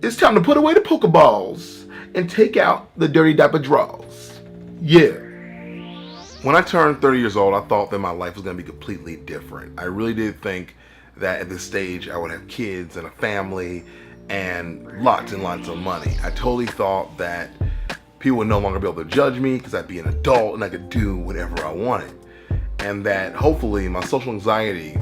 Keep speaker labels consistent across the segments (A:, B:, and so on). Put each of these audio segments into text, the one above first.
A: It's time to put away the Pokeballs and take out the dirty diaper drawers. Yeah. When I turned 30 years old, I thought that my life was going to be completely different. I really did think that at this stage I would have kids and a family and lots and lots of money. I totally thought that people would no longer be able to judge me because I'd be an adult and I could do whatever I wanted. And that hopefully my social anxiety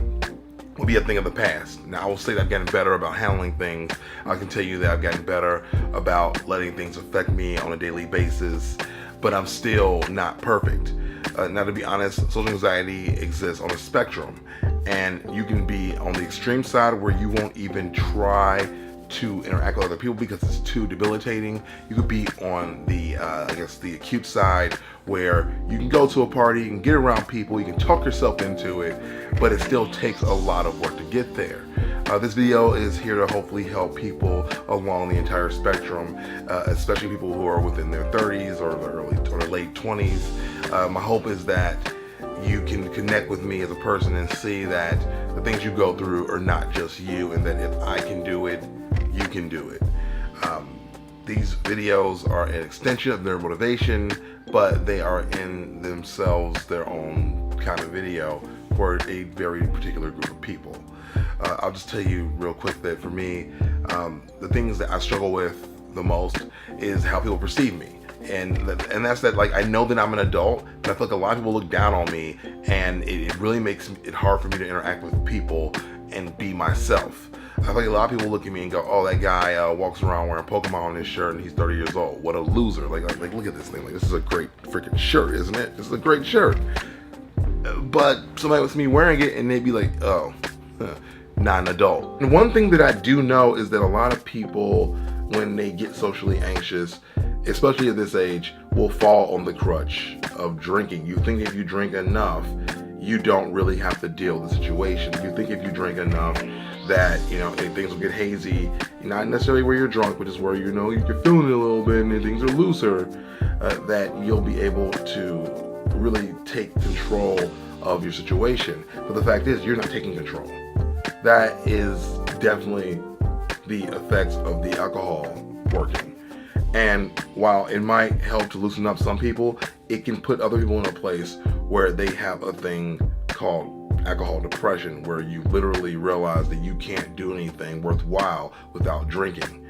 A: will be a thing of the past. Now, I will say that I've gotten better about handling things. I can tell you that I've gotten better about letting things affect me on a daily basis, but I'm still not perfect. Now, to be honest, social anxiety exists on a spectrum, and you can be on the extreme side where you won't even try to interact with other people because it's too debilitating. You could be on the the acute side where you can go to a party, you can get around people, you can talk yourself into it, but it still takes a lot of work to get there. This video is here to hopefully help people along the entire spectrum, especially people who are within their 30s or their early or late 20s. My hope is that you can connect with me as a person and see that the things you go through are not just you, and that if I can do it, you can do it. These videos are an extension of their motivation, but they are in themselves their own kind of video for a very particular group of people. I'll just tell you real quick that for me, the things that I struggle with the most is how people perceive me. And that's that, like, I know that I'm an adult, but I feel like a lot of people look down on me, and it really makes it hard for me to interact with people and be myself. I feel like a lot of people look at me and go, oh, that guy walks around wearing Pokemon on his shirt and he's 30 years old. What a loser. Like look at this thing. Like, this is a great freaking shirt, isn't it? This is a great shirt. But somebody would see me wearing it and they'd be like, oh, not an adult. And one thing that I do know is that a lot of people, when they get socially anxious, especially at this age, will fall on the crutch of drinking. You think if you drink enough, you don't really have to deal with the situation. You think if you drink enough that, things will get hazy, not necessarily where you're drunk, but just where, you're feeling it a little bit and things are looser, that you'll be able to really take control of your situation. But the fact is, you're not taking control. That is definitely the effects of the alcohol working. And while it might help to loosen up some people, it can put other people in a place where they have a thing called alcohol depression, where you literally realize that you can't do anything worthwhile without drinking.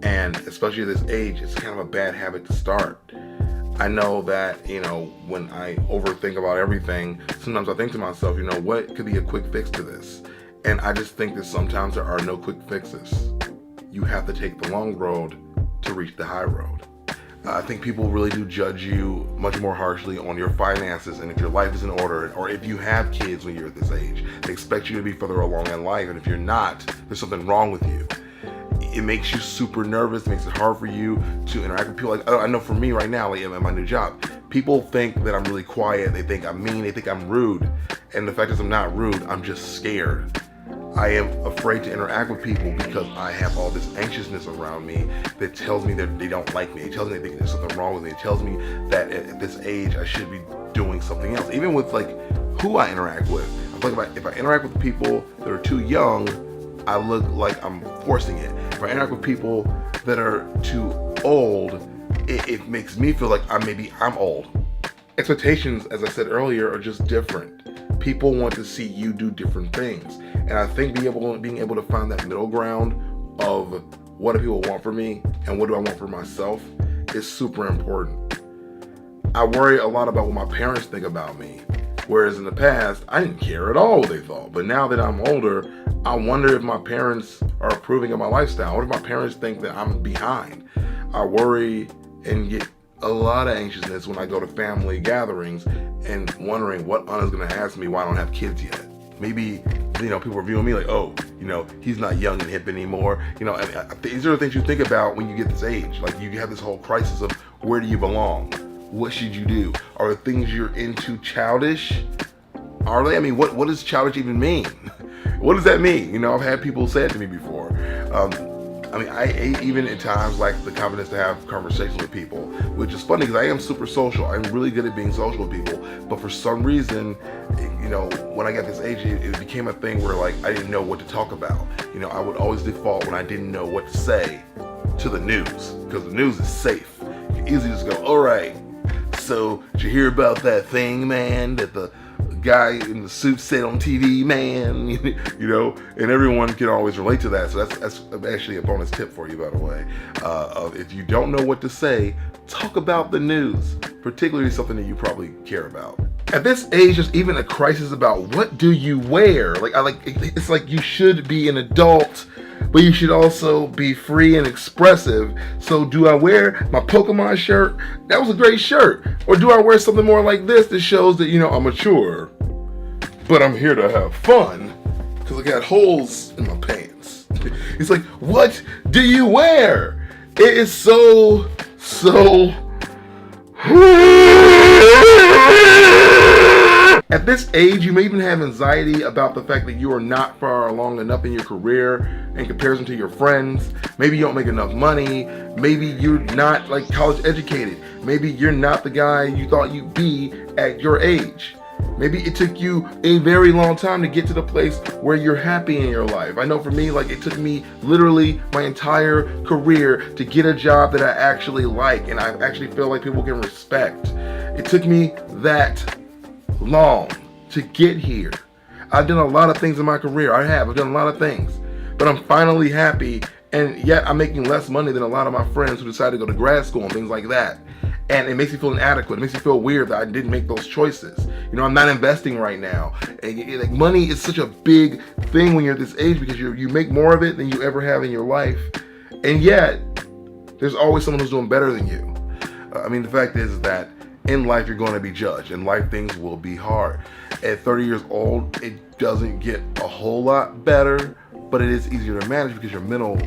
A: And especially at this age, it's kind of a bad habit to start. I know that, when I overthink about everything, sometimes I think to myself, what could be a quick fix to this? And I just think that sometimes there are no quick fixes. You have to take the long road to reach the high road. I think people really do judge you much more harshly on your finances and if your life is in order, or if you have kids when you're at this age. They expect you to be further along in life, and if you're not, there's something wrong with you. It makes you super nervous. It makes it hard for you to interact with people. Like, I know for me right now, like at my new job, people think that I'm really quiet. They think I'm mean. They think I'm rude. And the fact is, I'm not rude. I'm just scared. I am afraid to interact with people because I have all this anxiousness around me that tells me that they don't like me. It tells me they think there's something wrong with me. It tells me that at this age I should be doing something else. Even with like who I interact with. I feel like if I interact with people that are too young, I look like I'm forcing it. If I interact with people that are too old, it makes me feel like I'm old. Expectations, as I said earlier, are just different. People want to see you do different things. And I think being able to find that middle ground of what do people want from me and what do I want for myself is super important. I worry a lot about what my parents think about me. Whereas in the past, I didn't care at all what they thought. But now that I'm older, I wonder if my parents are approving of my lifestyle. What if my parents think that I'm behind? I worry and get a lot of anxiousness when I go to family gatherings and wondering what Anna's gonna ask me why I don't have kids yet. Maybe, people are viewing me like, oh, he's not young and hip anymore. These are the things you think about when you get this age. Like, you have this whole crisis of where do you belong? What should you do? Are the things you're into childish? Are they? I mean, what does childish even mean? What does that mean? I've had people say it to me before. I even at times lack the confidence to have conversations with people, which is funny because I am super social. I'm really good at being social with people, but for some reason, when I got this age, it became a thing where like I didn't know what to talk about. I would always default when I didn't know what to say to the news, because the news is safe. You can easily just go, all right, so did you hear about that thing, man, that the guy in the suit said on TV, man? And everyone can always relate to that. So that's actually a bonus tip for you, by the way. If you don't know what to say, talk about the news, particularly something that you probably care about. At this age, there's even a crisis about what do you wear. It's like you should be an adult, but you should also be free and expressive. So do I wear my Pokemon shirt? That was a great shirt. Or do I wear something more like this that shows that, I'm mature, but I'm here to have fun because I got holes in my pants? It's like, what do you wear? It is so At this age, you may even have anxiety about the fact that you are not far along enough in your career in comparison to your friends. Maybe you don't make enough money. Maybe you're not like college educated. Maybe you're not the guy you thought you'd be at your age. Maybe it took you a very long time to get to the place where you're happy in your life. I know for me, it took me literally my entire career to get a job that I actually like and I actually feel like people can respect. It took me that long to get here. I've done a lot of things in my career. I've done a lot of things, but I'm finally happy, and yet I'm making less money than a lot of my friends who decided to go to grad school and things like that. And it makes me feel inadequate. It makes me feel weird that I didn't make those choices. I'm not investing right now. And money is such a big thing when you're at this age because you make more of it than you ever have in your life. And yet, there's always someone who's doing better than you. The fact is that in life, you're going to be judged. In life, things will be hard. At 30 years old, it doesn't get a whole lot better, but it is easier to manage because your mental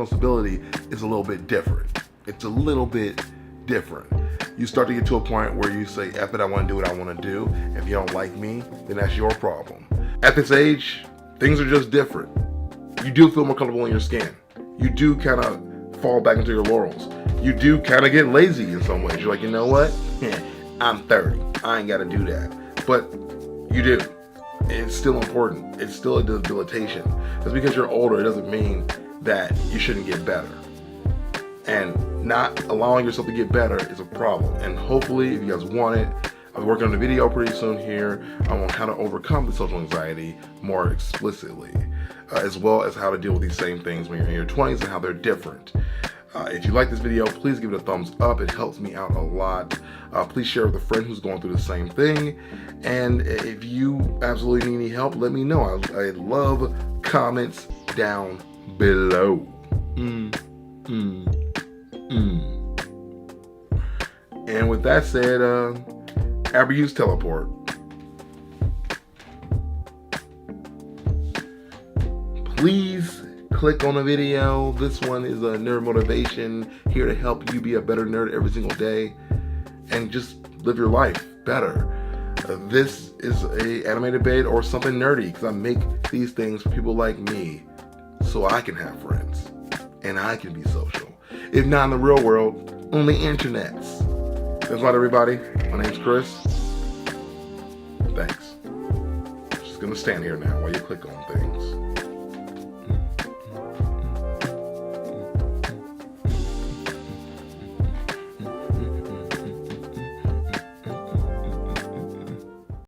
A: stability is a little bit different. It's a little bit different. You start to get to a point where you say, F it, I want to do what I want to do. If you don't like me, then that's your problem. At this age, things are just different. You do feel more comfortable in your skin. You do kind of fall back into your laurels. You do kind of get lazy in some ways. You're like, you know what? I'm 30. I ain't got to do that. But you do. It's still important. It's still a debilitation. Just because you're older, it doesn't mean that you shouldn't get better. And not allowing yourself to get better is a problem. And hopefully, if you guys want it, I'll be working on a video pretty soon here on how to overcome the social anxiety more explicitly, as well as how to deal with these same things when you're in your 20s and how they're different. If you like this video, please give it a thumbs up. It helps me out a lot. Please share with a friend who's going through the same thing. And if you absolutely need any help, let me know. I love comments down below. And with that said, Abriuse Teleport. Please click on the video. This one is a nerd motivation, here to help you be a better nerd every single day and just live your life better. This is a animated bait or something nerdy because I make these things for people like me so I can have friends and I can be social. If not in the real world, on the internets. Thanks a lot, everybody. My name's Chris. Thanks. I'm just gonna stand here now while you click on things.